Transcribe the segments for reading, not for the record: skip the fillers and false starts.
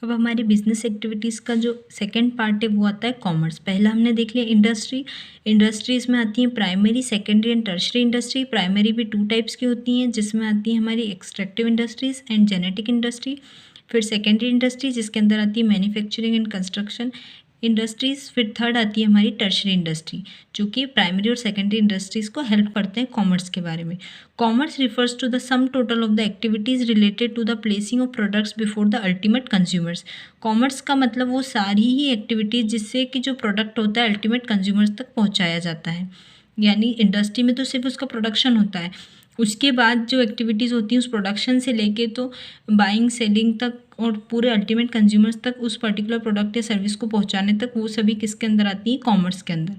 अब हमारी business activities का जो सेकंड पार्ट है वो आता है कॉमर्स। पहला हमने देख लिया इंडस्ट्री। इंडस्ट्रीज़ में आती हैं primary, secondary and tertiary industry. Primary भी 2 टाइप्स की होती हैं, जिसमें आती है हमारी extractive industries and genetic industry. फिर सेकेंडरी इंडस्ट्री जिसके अंदर आती है मैन्युफैक्चरिंग एंड कंस्ट्रक्शन इंडस्ट्रीज़। फिर थर्ड आती है हमारी टर्शरी इंडस्ट्री, जो कि प्राइमरी और सेकेंडरी इंडस्ट्रीज़ को हेल्प करते हैं कॉमर्स के बारे में। Commerce refers to the sum total of the activities related to the placing of products before the ultimate consumers. Commerce का मतलब वो सारी ही एक्टिविटीज़ जिससे कि जो प्रोडक्ट होता है अल्टीमेट कंज्यूमर्स तक पहुंचाया जाता है। यानी इंडस्ट्री में तो सिर्फ उसका प्रोडक्शन होता है, उसके बाद जो एक्टिविटीज़ होती हैं उस प्रोडक्शन से लेके तो बाइंग, सेलिंग तक और पूरे अल्टीमेट कंज्यूमर्स तक उस पर्टिकुलर प्रोडक्ट या सर्विस को पहुंचाने तक, वो सभी किसके अंदर आती है? कॉमर्स के अंदर।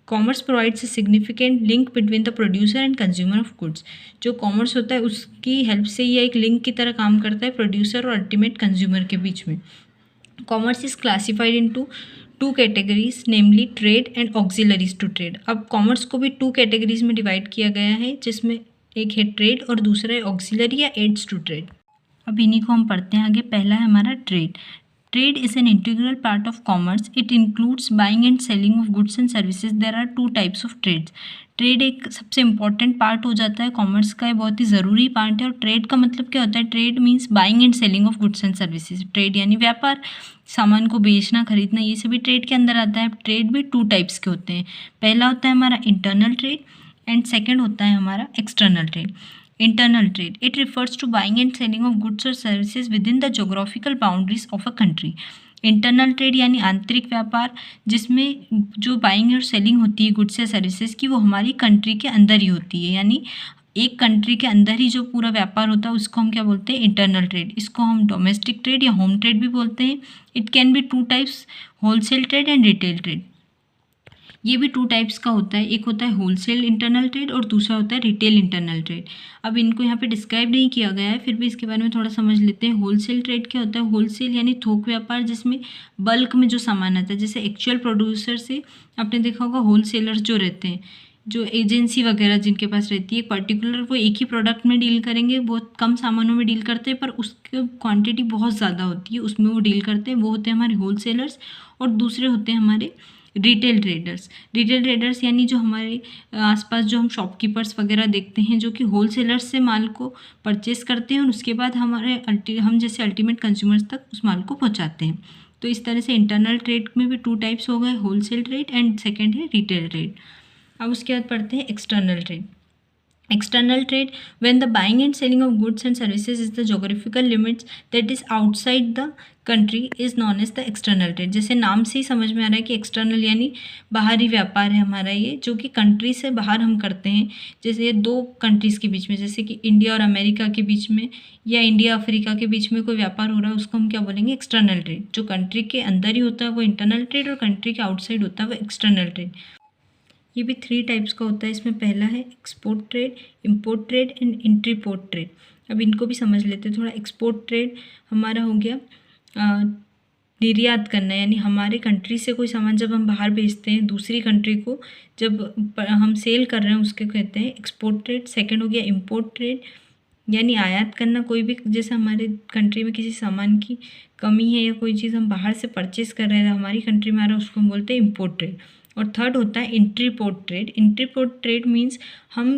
Commerce provides a significant link between the producer and consumer of goods. जो कॉमर्स होता है उसकी हेल्प से ये एक लिंक की तरह काम करता है प्रोड्यूसर और अल्टीमेट कंज्यूमर के बीच में। Commerce is classified into 2 categories, namely trade and auxiliaries to trade. अब कॉमर्स को भी 2 कैटेगरीज में डिवाइड किया गया है, जिसमें एक है ट्रेड और दूसरा है ऑक्सिलरी या एड्स टू ट्रेड। अब इन्हीं को हम पढ़ते हैं आगे। पहला है हमारा trade. Trade is an integral part of commerce. It includes buying and selling of goods and services. There are 2 types of trades. Trade एक सबसे इंपॉर्टेंट पार्ट हो जाता है कॉमर्स का, ये बहुत ही ज़रूरी पार्ट है। और ट्रेड का मतलब क्या होता है? Trade means buying and selling of goods and services. Trade यानी व्यापार, सामान को बेचना खरीदना, ये सभी ट्रेड के अंदर आता है। ट्रेड भी 2 टाइप्स के होते हैं। पहला होता है हमारा इंटरनल ट्रेड एंड सेकेंड होता है हमारा external trade. Internal trade. It refers to buying and selling of goods or services within the geographical boundaries of a country. Internal trade यानी आंतरिक व्यापार, जिसमें जो बाइंग और सेलिंग होती है गुड्स या सर्विसेज की, वो हमारी कंट्री के अंदर ही होती है। यानी एक कंट्री के अंदर ही जो पूरा व्यापार होता है उसको हम क्या बोलते हैं? Internal trade. इसको हम डोमेस्टिक ट्रेड या होम ट्रेड भी बोलते हैं। It can be 2 types, wholesale trade and retail trade. ये भी 2 टाइप्स का होता है, एक होता है होलसेल इंटरनल ट्रेड और दूसरा होता है रिटेल इंटरनल ट्रेड। अब इनको यहाँ पे डिस्क्राइब नहीं किया गया है, फिर भी इसके बारे में थोड़ा समझ लेते हैं। होलसेल ट्रेड क्या होता है? होलसेल यानी थोक व्यापार, जिसमें बल्क में जो सामान आता है, जैसे एक्चुअल प्रोड्यूसर से आपने देखा होगा होलसेलर्स जो रहते हैं, जो एजेंसी वगैरह जिनके पास रहती है पर्टिकुलर, वो एक ही प्रोडक्ट में डील करेंगे, बहुत कम सामानों में डील करते हैं, पर उसकी क्वांटिटी बहुत ज़्यादा होती है, उसमें वो डील करते हैं, वो होते हैं हमारे होलसेलर्स। और दूसरे होते हैं हमारे रिटेल ट्रेडर्स। रिटेल ट्रेडर्स यानी जो हमारे आसपास जो हम शॉपकीपर्स वगैरह देखते हैं, जो कि होलसेलर्स से माल को परचेस करते हैं और उसके बाद हम जैसे अल्टीमेट कंज्यूमर्स तक उस माल को पहुंचाते हैं। तो इस तरह से इंटरनल ट्रेड में भी 2 टाइप्स हो गए, होलसेल ट्रेड एंड सेकेंड है रिटेल ट्रेड। अब उसके बाद पढ़ते हैं external trade. External trade, when the buying and selling of goods and services is the geographical limits that is outside the country is known as the external trade। जैसे नाम से ही समझ में आ रहा है कि एक्सटर्नल यानी बाहरी व्यापार है हमारा, ये जो कि कंट्री से बाहर हम करते हैं। जैसे ये 2 कंट्रीज़ के बीच में, जैसे कि इंडिया और अमेरिका के बीच में या इंडिया अफ्रीका के बीच में कोई व्यापार हो रहा है, उसको हम क्या बोलेंगे? External trade. जो कंट्री के अंदर ही होता है वो इंटरनल ट्रेड और कंट्री के आउटसाइड होता है वो एक्सटर्नल ट्रेड। ये भी 3 टाइप्स का होता है। इसमें पहला है export trade, import trade and entrepot trade. अब इनको भी समझ लेते हैं थोड़ा। एक्सपोर्ट ट्रेड हमारा हो गया निर्यात करना, यानी हमारे कंट्री से कोई सामान जब हम बाहर भेजते हैं दूसरी कंट्री को, जब हम सेल कर रहे हैं उसके कहते हैं एक्सपोर्ट ट्रेड। सेकेंड हो गया इंपोर्ट ट्रेड, यानी आयात करना, कोई भी जैसे हमारे कंट्री में किसी सामान की कमी है या कोई चीज़ हम बाहर से परचेस कर रहे हैं हमारी कंट्री में आ रहा है, उसको हम बोलते हैं इंपोर्ट ट्रेड। और थर्ड होता है इंट्रीपोर्ट ट्रेड। इंट्रीपोर्ट ट्रेड मीन्स हम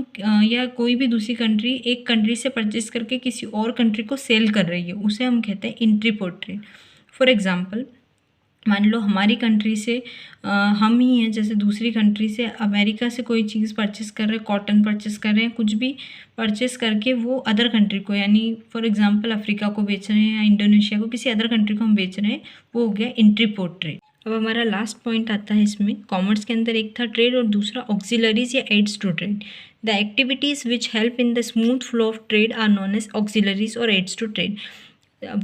या कोई भी दूसरी कंट्री एक कंट्री से परचेस करके किसी और कंट्री को सेल कर रही है, उसे हम कहते हैं इंट्रीपोर्ट ट्रेड। फॉर एग्जांपल, मान लो हमारी कंट्री से हम ही हैं, जैसे दूसरी कंट्री से अमेरिका से कोई चीज़ परचेस कर रहे हैं, कॉटन परचेस कर रहे हैं, कुछ भी परचेस करके वो अदर कंट्री को, यानी फॉर एग्जांपल अफ्रीका को बेच रहे हैं या इंडोनेशिया को, किसी अदर कंट्री को हम बेच रहे हैं, वो हो गया इंट्रीपोर्ट ट्रेड। अब हमारा लास्ट पॉइंट आता है इसमें। कॉमर्स के अंदर एक था ट्रेड और दूसरा ऑक्सिलरीज या aids to trade. The activities which help in the smooth flow of trade are known as auxiliaries और एड्स टू ट्रेड।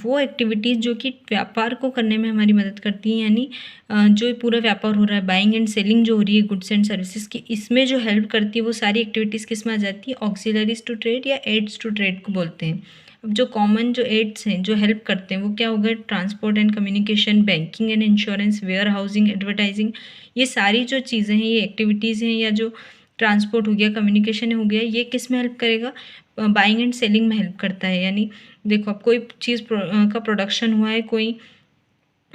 वो एक्टिविटीज़ जो कि व्यापार को करने में हमारी मदद करती हैं, यानी जो पूरा व्यापार हो रहा है, बाइंग एंड सेलिंग जो हो रही है गुड्स एंड सर्विसेज की, इसमें जो हेल्प करती है वो सारी एक्टिविटीज़ किस में आ जाती है? ऑक्सिलरीज टू ट्रेड या एड्स टू ट्रेड को बोलते हैं। अब जो कॉमन जो एड्स हैं जो हेल्प करते हैं वो क्या हो गए? Transport and communication, banking and insurance, warehousing, advertising. ये सारी जो चीज़ें हैं, ये एक्टिविटीज़ हैं, या जो ट्रांसपोर्ट हो गया, कम्युनिकेशन हो गया, ये किस में हेल्प करेगा? बाइंग एंड सेलिंग में हेल्प करता है। यानी देखो, अब कोई चीज़ का प्रोडक्शन हुआ है, कोई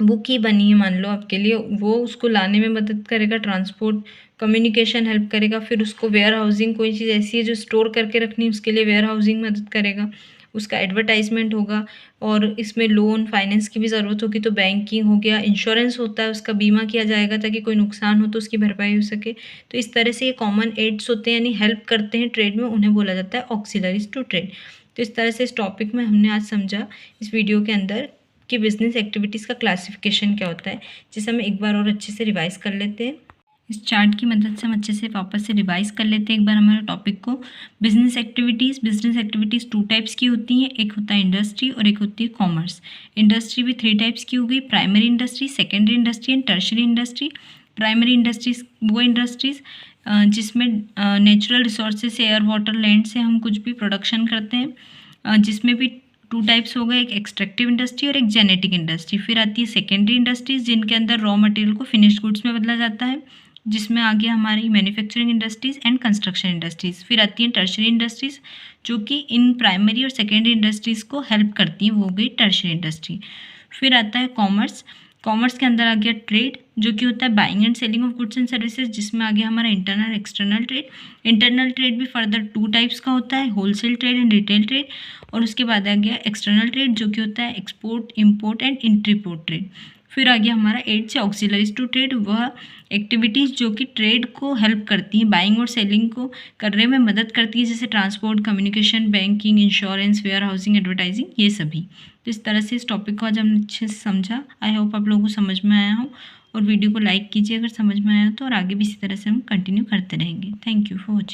बुक ही बनी है मान लो आपके लिए, वो उसको लाने में मदद करेगा, ट्रांसपोर्ट कम्युनिकेशन हेल्प करेगा, फिर उसको वेयर हाउसिंग, कोई चीज़ ऐसी है जो स्टोर करके रखनी है उसके लिए वेयर हाउसिंग मदद करेगा, उसका एडवर्टाइजमेंट होगा, और इसमें लोन फाइनेंस की भी ज़रूरत होगी तो बैंकिंग हो गया, इंश्योरेंस होता है उसका बीमा किया जाएगा ताकि कोई नुकसान हो तो उसकी भरपाई हो सके। तो इस तरह से ये कॉमन एड्स होते हैं, यानी हेल्प करते हैं ट्रेड में, उन्हें बोला जाता है ऑक्सिलरीज टू ट्रेड। तो इस तरह से इस टॉपिक में हमने आज समझा इस वीडियो के अंदर कि बिजनेस एक्टिविटीज़ का क्लासिफिकेशन क्या होता है, जिसे हम एक बार और अच्छे से रिवाइज कर लेते हैं। इस चार्ट की मदद से हम अच्छे से वापस से रिवाइज कर लेते हैं एक बार हमारे टॉपिक को। बिजनेस एक्टिविटीज़ टू टाइप्स की होती हैं, एक होता है इंडस्ट्री और एक होती है कॉमर्स। इंडस्ट्री भी 3 टाइप्स की हो गई, primary industry, secondary industry and tertiary industry. Primary industries वो इंडस्ट्रीज़ जिसमें नेचुरल रिसोर्सेज से, एयर वाटर लैंड से हम कुछ भी प्रोडक्शन करते हैं, जिसमें भी 2 टाइप्स हो गए, एक एक्सट्रैक्टिव इंडस्ट्री और एक जेनेटिक इंडस्ट्री। फिर आती है सेकेंडरी इंडस्ट्रीज जिनके अंदर रॉ मटेरियल को फिनिश्ड गुड्स में बदला जाता है, जिसमें आ गया हमारी manufacturing industries and construction industries. फिर आती हैं टर्शरी इंडस्ट्रीज़ जो कि इन प्राइमरी और सेकेंडरी इंडस्ट्रीज़ को हेल्प करती हैं, वो हो गई टर्शरी इंडस्ट्री। फिर आता है कॉमर्स। कॉमर्स के अंदर आ गया ट्रेड जो कि होता है buying and selling of goods and services, जिसमें आ गया हमारा internal external trade. Internal trade भी फर्दर 2 टाइप्स का होता है, wholesale trade and retail trade. और उसके बाद आ गया एक्सटर्नल ट्रेड जो कि होता है export, import and entrepot trade. फिर आ गया हमारा 8 से ऑक्सिलरीज टू ट्रेड, वह एक्टिविटीज़ जो कि ट्रेड को हेल्प करती हैं, बाइंग और सेलिंग को करने में मदद करती है, जैसे transport, communication, banking, insurance, warehousing, advertising, ये सभी। तो इस तरह से इस टॉपिक को आज हमने अच्छे से समझा। आई होप आप लोगों को समझ में आया हो, और वीडियो को लाइक कीजिए अगर समझ में आया तो, और आगे भी इसी तरह से हम कंटिन्यू करते रहेंगे। Thank you for watching.